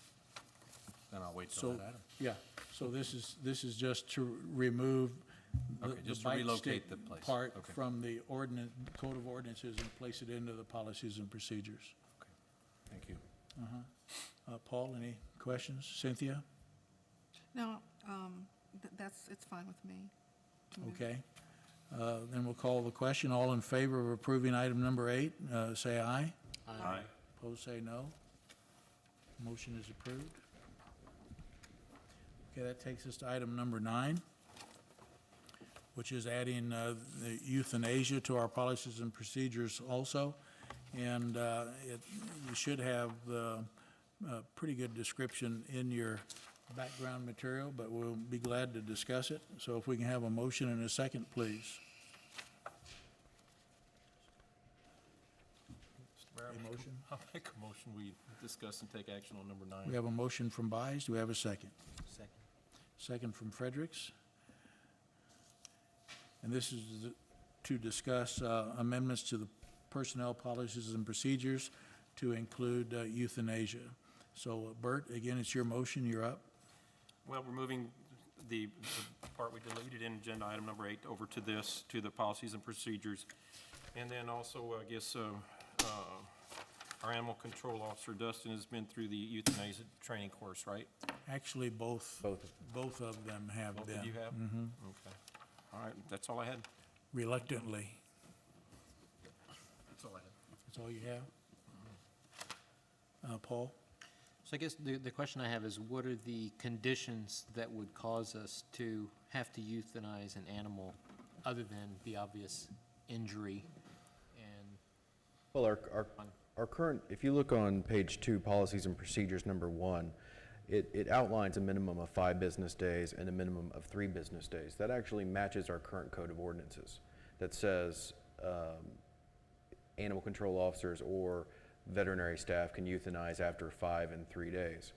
Then I'll wait till So, that item. yeah, so this is just to remove the Okay, just to bite relocate stick the place. part Okay. from the ordinance, code of ordinances and place it into the policies and procedures. Thank you. Paul, any questions? Cynthia? No, it's fine with me. to move. Okay. Then we'll call the question. All in favor of approving item number 8, say aye. Aye. Opposed, say no. Motion is approved. Okay, that takes us to item number 9, which is adding the euthanasia to our policies and procedures also. And you should have the pretty good description in your background material, but we'll be glad to discuss it. So if we can have a motion and a second, please. A motion? I'll make a motion, we discuss and take action on number 9. We have a motion from Baez. Do we have a second? Second. Second from Fredericks. And this is to discuss amendments to the personnel policies and procedures to include euthanasia. So Bert, again, it's your motion. You're up. Well, we're moving the part we deleted in agenda item number 8 over to this, to the policies and procedures. And then also, I guess, our animal control officer, Dustin, has been through the euthanasia training course, right? Actually, both of them have Both been. of you have? Okay. All right, that's all I had. Reluctantly. That's all I had. That's all you have? Paul? So I guess the question I have is, what are the conditions that would cause us to have to euthanize an animal other than the obvious injury? And well, our current, if you look on page 2, policies and procedures number 1, it outlines a minimum of 5 business days and a minimum of 3 business days. That actually matches our current code of ordinances that says animal control officers or veterinary staff can euthanize after 5 and 3 days.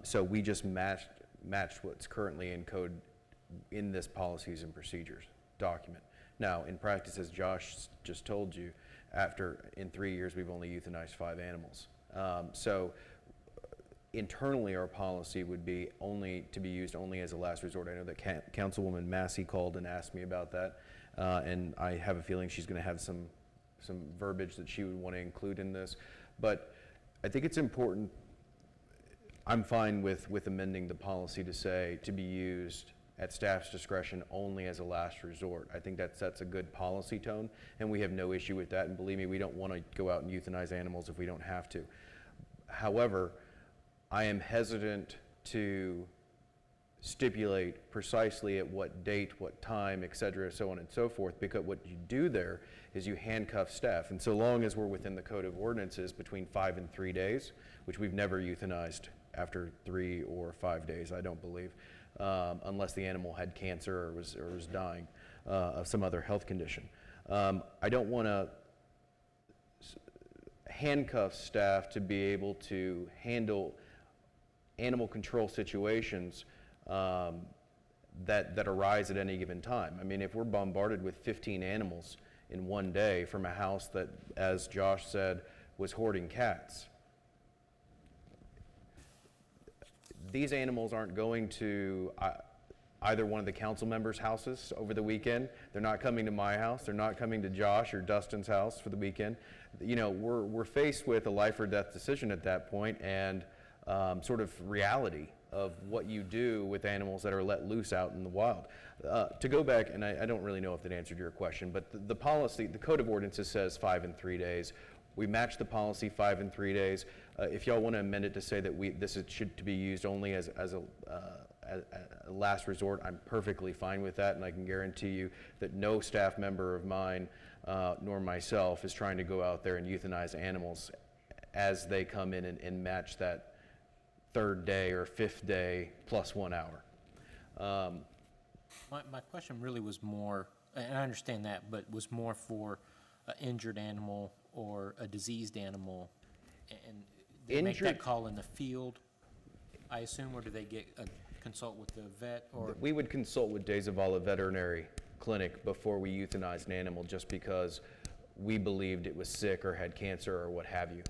So we just matched what's currently in code in this policies and procedures document. Now, in practice, as Josh just told you, in 3 years, we've only euthanized 5 animals. So internally, our policy would be to be used only as a last resort. I know that Councilwoman Massey called and asked me about that, and I have a feeling she's going to have some verbiage that she would want to include in this. But I think it's important, I'm fine with amending the policy to say to be used at staff's discretion only as a last resort. I think that sets a good policy tone, and we have no issue with that. And believe me, we don't want to go out and euthanize animals if we don't have to. However, I am hesitant to stipulate precisely at what date, what time, et cetera, so on and so forth, because what you do there is you handcuff staff. And so long as we're within the code of ordinances between 5 and 3 days, which we've never euthanized after 3 or 5 days, I don't believe, unless the animal had cancer or was dying of some other health condition. I don't want to handcuff staff to be able to handle animal control situations that arise at any given time. I mean, if we're bombarded with 15 animals in one day from a house that, as Josh said, was hoarding cats, these animals aren't going to either one of the council members' houses over the weekend. They're not coming to my house. They're not coming to Josh or Dustin's house for the weekend. You know, we're faced with a life or death decision at that point, and sort of reality of what you do with animals that are let loose out in the wild. To go back, and I don't really know if that answered your question, but the policy, the code of ordinances says 5 and 3 days. We match the policy 5 and 3 days. If y'all want to amend it to say that this should to be used only as a last resort, I'm perfectly fine with that, and I can guarantee you that no staff member of mine nor myself is trying to go out there and euthanize animals as they come in and match that 3rd day or 5th day plus 1 hour. My question really was more, and I understand that, but was more for an injured animal or a diseased animal, and they make that call in the field, I assume, or do they consult with the vet, or? We would consult with De Zavala Veterinary Clinic before we euthanize an animal, just because we believed it was sick or had cancer or what have you.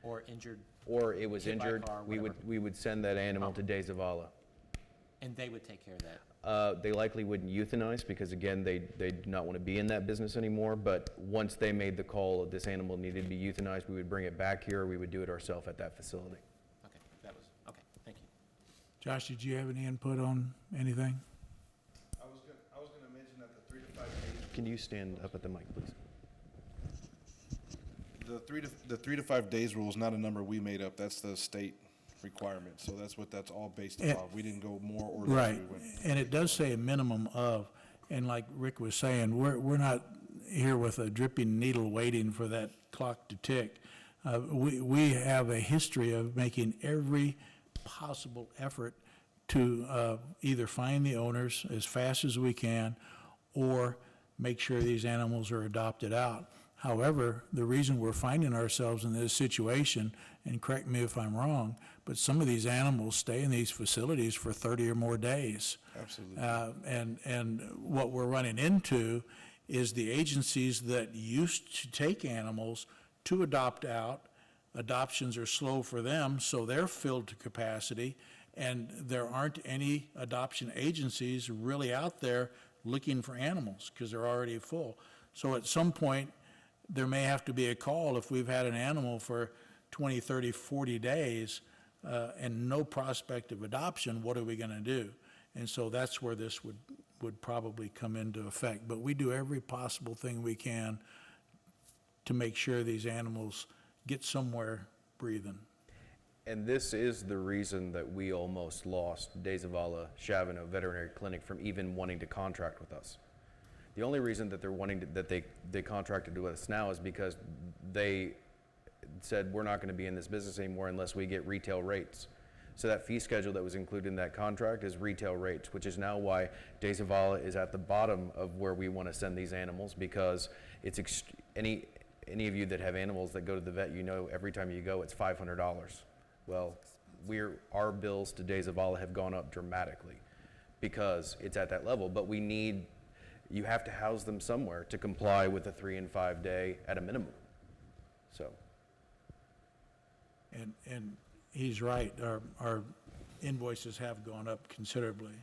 Or injured? Or it was Hit by a injured, car, we would send that animal to De Zavala. And they would take care of that? They likely wouldn't euthanize because, again, they do not want to be in that business anymore. But once they made the call that this animal needed to be euthanized, we would bring it back here, or we would do it ourselves at that facility. Okay, okay, thank you. Josh, did you have any input on anything? I was gonna mention that the 3 to 5 days. Can you stand up at the mic, please? The 3 to 5 days rule is not a number we made up. That's the state requirement. So that's what that's all based Yeah. upon. We didn't go more or less. Right, We went- and it does say a minimum of, and like Rick was saying, we're not here with a dripping needle waiting for that clock to tick. We have a history of making every possible effort to either find the owners as fast as we can or make sure these animals are adopted out. However, the reason we're finding ourselves in this situation, and correct me if I'm wrong, but some of these animals stay in these facilities for 30 or more days. Absolutely. And what we're running into is the agencies that used to take animals to adopt out, adoptions are slow for them, so they're filled to capacity, and there aren't any adoption agencies really out there looking for animals because they're already full. So at some point, there may have to be a call if we've had an animal for 20, 30, 40 days and no prospect of adoption, what are we going to do? And so that's where this would probably come into effect. But we do every possible thing we can to make sure these animals get somewhere breathing. And this is the reason that we almost lost De Zavala Chavano Veterinary Clinic from even wanting to contract with us. The only reason that they're wanting to, that they contracted with us now is because they said, we're not going to be in this business anymore unless we get retail rates. So that fee schedule that was included in that contract is retail rates, which is now why De Zavala is at the bottom of where we want to send these animals, because it's any of you that have animals that go to the vet, you know every time you go it's $500. Well, our bills to De Zavala have gone up dramatically because it's at that level, but you have to house them somewhere to comply with the 3 and 5 day at a minimum. So. And he's right, our invoices have gone up considerably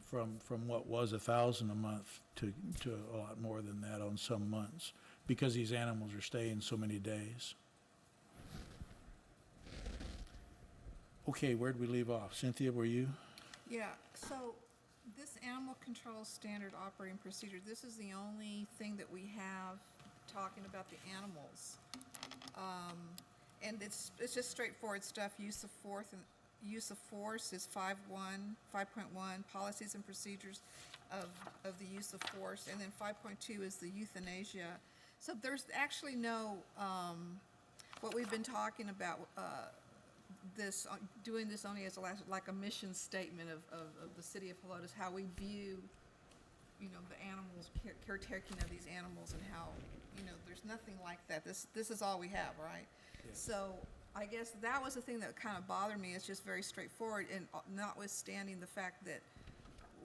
from what was $1,000 a month to a lot more than that on some months, because these animals are staying so many days. Okay, where'd we leave off? Cynthia, were you? Yeah, so this animal control standard operating procedure, this is the only thing that we have talking about the animals. And it's just straightforward stuff, use of use of force is 5.1, policies and procedures of the use of force, and then 5.2 is the euthanasia. So there's actually no, what we've been talking about, doing this only as like a mission statement of the city of Helotes, how we view, you know, the animals, caretaking of these animals, and how, you know, there's nothing like that. This is all we have, right? So I guess that was the thing that kind of bothered me. It's just very straightforward, and notwithstanding the fact that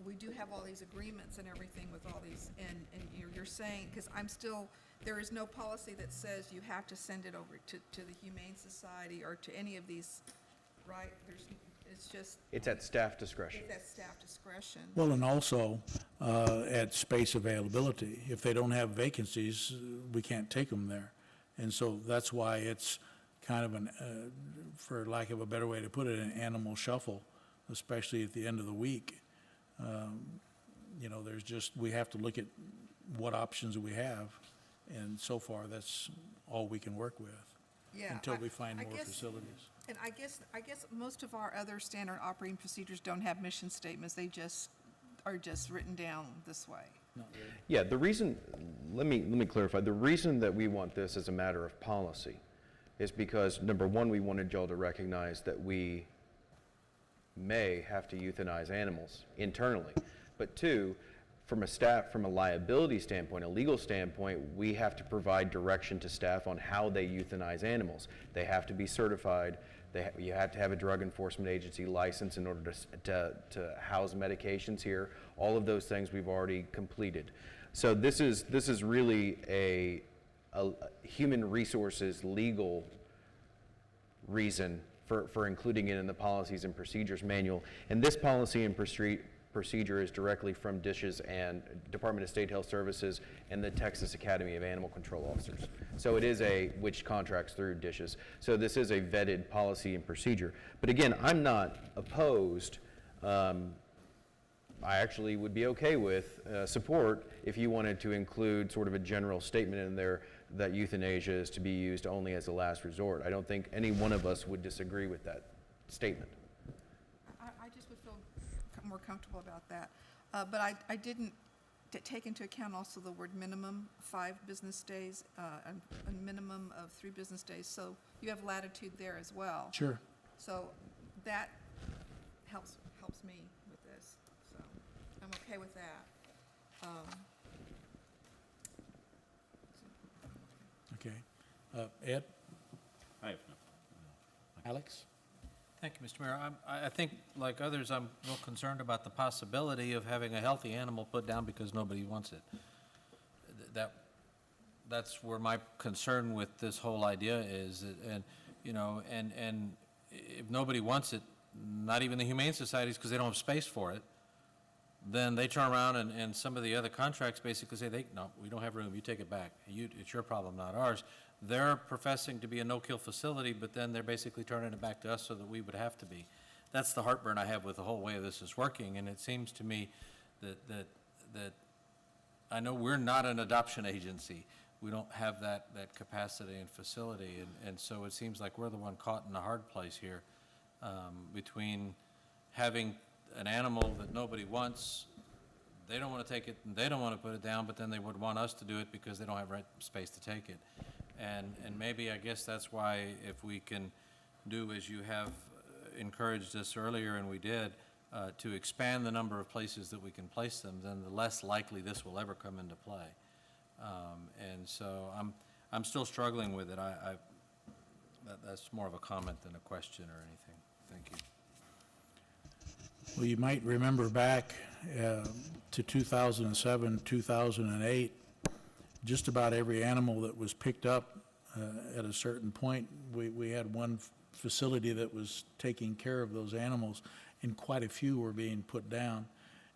we do have all these agreements and everything with all these, and you're saying, because there is no policy that says you have to send it over to the Humane Society or to any of these, right? It's just. It's at staff discretion. It's at staff discretion. Well, and also at space availability. If they don't have vacancies, we can't take them there. And so that's why it's kind of for lack of a better way to put it, an animal shuffle, especially at the end of the week. You know, we have to look at what options we have, and so far, that's all we can work with. Yeah, Until we find I more guess- facilities. And I guess most of our other standard operating procedures don't have mission statements. They are just written down this way. Yeah, the reason, let me clarify, the reason that we want this as a matter of policy is because, number one, we wanted y'all to recognize that we may have to euthanize animals internally. But two, from a liability standpoint, a legal standpoint, we have to provide direction to staff on how they euthanize animals. They have to be certified. You have to have a drug enforcement agency license in order to house medications here. All of those things we've already completed. So this is really a human resources legal reason for including it in the policies and procedures manual. And this policy and procedure is directly from DSHS and Department of State Health Services and the Texas Academy of Animal Control Officers. So it is which contracts through DSHS. So this is a vetted policy and procedure. But again, I'm not opposed. I actually would be okay with support if you wanted to include sort of a general statement in there that euthanasia is to be used only as a last resort. I don't think any one of us would disagree with that statement. I just would feel more comfortable about that. But I didn't take into account also the word minimum, 5 business days, and a minimum of 3 business days. So you have latitude there as well. Sure. So that helps me with this. So I'm okay with that. Okay. Ed? I have no. Alex? Thank you, Mr. Mayor. I think, like others, I'm real concerned about the possibility of having a healthy animal put down because nobody wants it. That's where my concern with this whole idea is, and, you know, and if nobody wants it, not even the Humane Societies, because they don't have space for it, then they turn around and some of the other contracts basically say, no, we don't have room, you take it back. It's your problem, not ours. They're professing to be a no-kill facility, but then they're basically turning it back to us so that we would have to be. That's the heartburn I have with the whole way this is working, and it seems to me that I know we're not an adoption agency. We don't have that capacity and facility, and so it seems like we're the one caught in a hard place here, between having an animal that nobody wants, they don't want to take it, and they don't want to put it down, but then they would want us to do it because they don't have space to take it. And maybe, I guess that's why if we can do as you have encouraged us earlier, and we did, to expand the number of places that we can place them, then the less likely this will ever come into play. And so I'm still struggling with it. That's more of a comment than a question or anything. Thank you. Well, you might remember back to 2007, 2008, just about every animal that was picked up at a certain point, we had one facility that was taking care of those animals, and quite a few were being put down.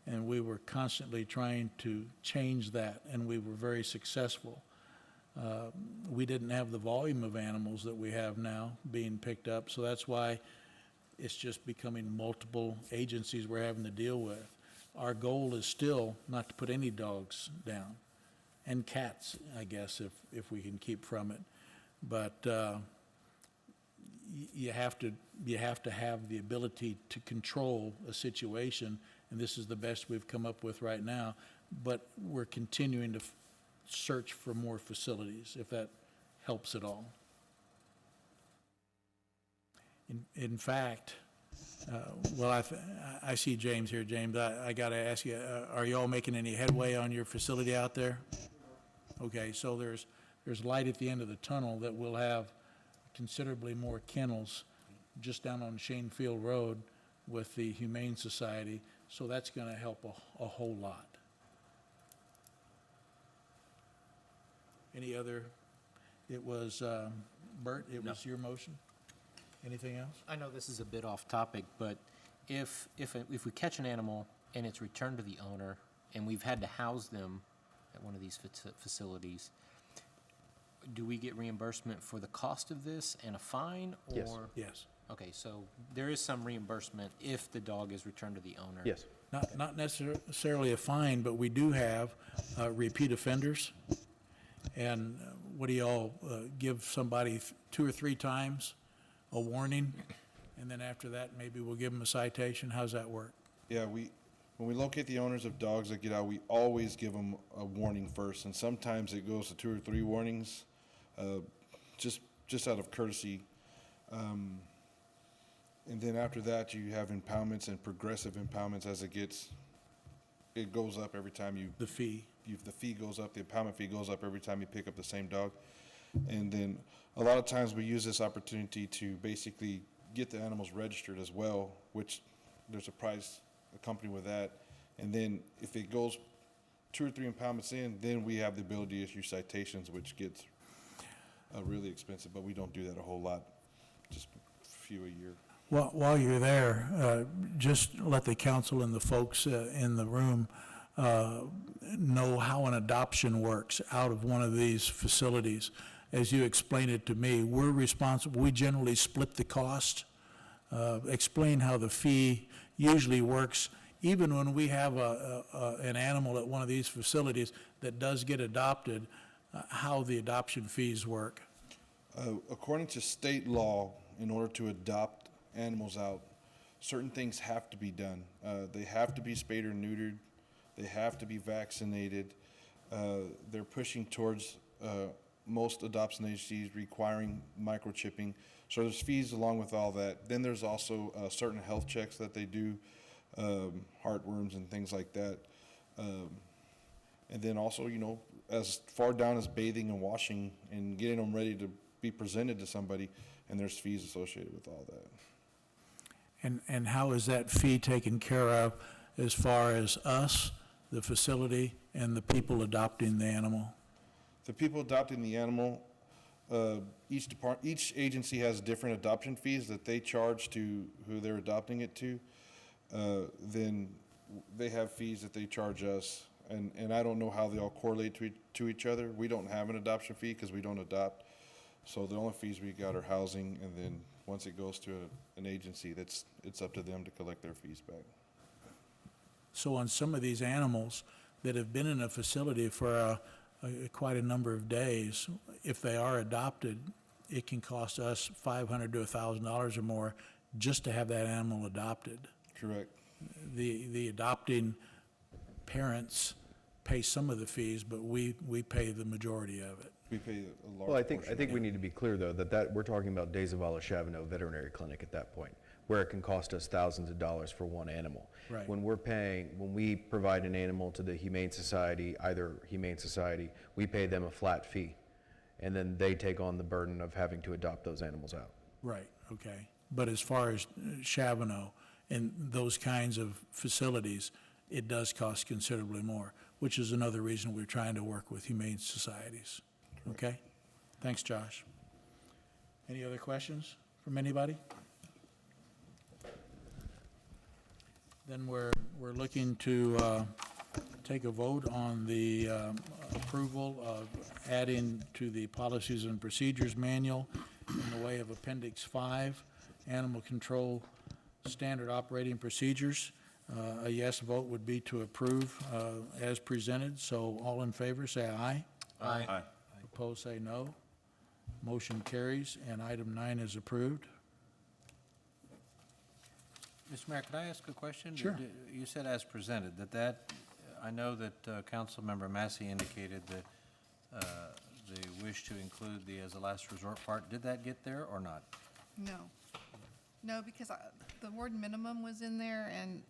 And we were constantly trying to change that, and we were very successful. We didn't have the volume of animals that we have now being picked up, so that's why it's just becoming multiple agencies we're having to deal with. Our goal is still not to put any dogs down, and cats, I guess, if we can keep from it. But, you have to have the ability to control a situation, and this is the best we've come up with right now, but we're continuing to search for more facilities, if that helps at all. In fact, well, I see James here. James, I got to ask you, are you all making any headway on your facility out there? Okay, so there's light at the end of the tunnel that will have considerably more kennels just down on Shanefield Road with the Humane Society, so that's going to help a whole lot. Any other, it was, Bert, it was your motion? Anything else? I know this is a bit off topic, but if we catch an animal and it's returned to the owner, and we've had to house them at one of these facilities, do we get reimbursement for the cost of this and a fine? Yes. Or Yes. Okay, so there is some reimbursement if the dog is returned to the owner? Yes. Not necessarily a fine, but we do have repeat offenders. And what do y'all give somebody 2 or 3 times a warning? And then after that, maybe we'll give them a citation? How's that work? Yeah, when we locate the owners of dogs that get out, we always give them a warning first, and sometimes it goes to 2 or 3 warnings, just out of courtesy. And then after that, you have impoundments and progressive impoundments as it goes up every time The fee? the fee goes up, the impoundment fee goes up every time you pick up the same dog. And then a lot of times we use this opportunity to basically get the animals registered as well, which there's a price accompanied with that. And then if it goes 2 or 3 impoundments in, then we have the ability to issue citations, which gets really expensive, but we don't do that a whole lot, just a few a year. Well, while you're there, just let the council and the folks in the room know how an adoption works out of one of these facilities. As you explained it to me, we're responsible, we generally split the cost. Explain how the fee usually works, even when we have an animal at one of these facilities that does get adopted, how the adoption fees work. According to state law, in order to adopt animals out, certain things have to be done. They have to be spayed or neutered. They have to be vaccinated. They're pushing towards most adoption agencies requiring microchipping. So there's fees along with all that. Then there's also certain health checks that they do, heartworms and things like that. And then also, as far down as bathing and washing and getting them ready to be presented to somebody, and there's fees associated with all that. And how is that fee taken care of as far as us, the facility, and the people adopting the animal? The people adopting the animal, each agency has different adoption fees that they charge to who they're adopting it to. Then they have fees that they charge us, and I don't know how they all correlate to each other. We don't have an adoption fee because we don't adopt. So the only fees we got are housing, and then once it goes to an agency, it's up to them to collect their fees back. So on some of these animals that have been in a facility for quite a number of days, if they are adopted, it can cost us $500 to $1,000 or more just to have that animal adopted. Correct. The adopting parents pay some of the fees, but we pay the majority of it. We pay a large Well, I portion. think we need to be clear, though, that we're talking about De Zavala Chavano Veterinary Clinic at that point, where it can cost us thousands of dollars for one animal. Right. When we provide an animal to the Humane Society, either Humane Society, we pay them a flat fee, and then they take on the burden of having to adopt those animals out. Right, okay. But as far as Chavano and those kinds of facilities, it does cost considerably more, which is another reason we're trying to work with humane societies. Okay? Thanks, Josh. Any other questions from anybody? Then we're looking to take a vote on the approval of adding to the Policies and Procedures Manual in the way of Appendix 5, Animal Control Standard Operating Procedures. A yes vote would be to approve as presented, so all in favor, say aye. Aye. Opposed, say no. Motion carries, and item 9 is approved. Mr. Mayor, could I ask a question? Sure. You said as presented, I know that Councilmember Massey indicated that the wish to include the as a last resort part. Did that get there or not? No. No, because the word minimum was in there, and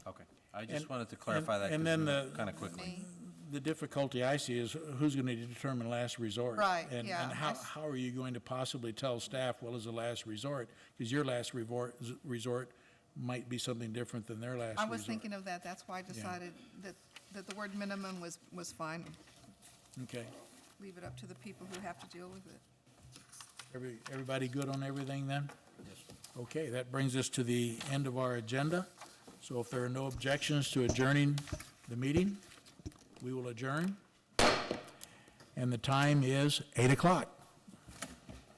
Okay. I just And- wanted to clarify that and then kind of quickly. me, The difficulty I see is who's going to determine last resort? Right, And yeah, And how are you going to possibly tell staff, well, is a last resort? Because your last resort might be something different than their last I resort. was thinking of that, that's why I decided that the word minimum was fine. Okay. Leave it up to the people who have to deal with it. Everybody good on everything then? Okay, that brings us to the end of our agenda. So if there are no objections to adjourning the meeting, we will adjourn. And the time is 8 o'clock.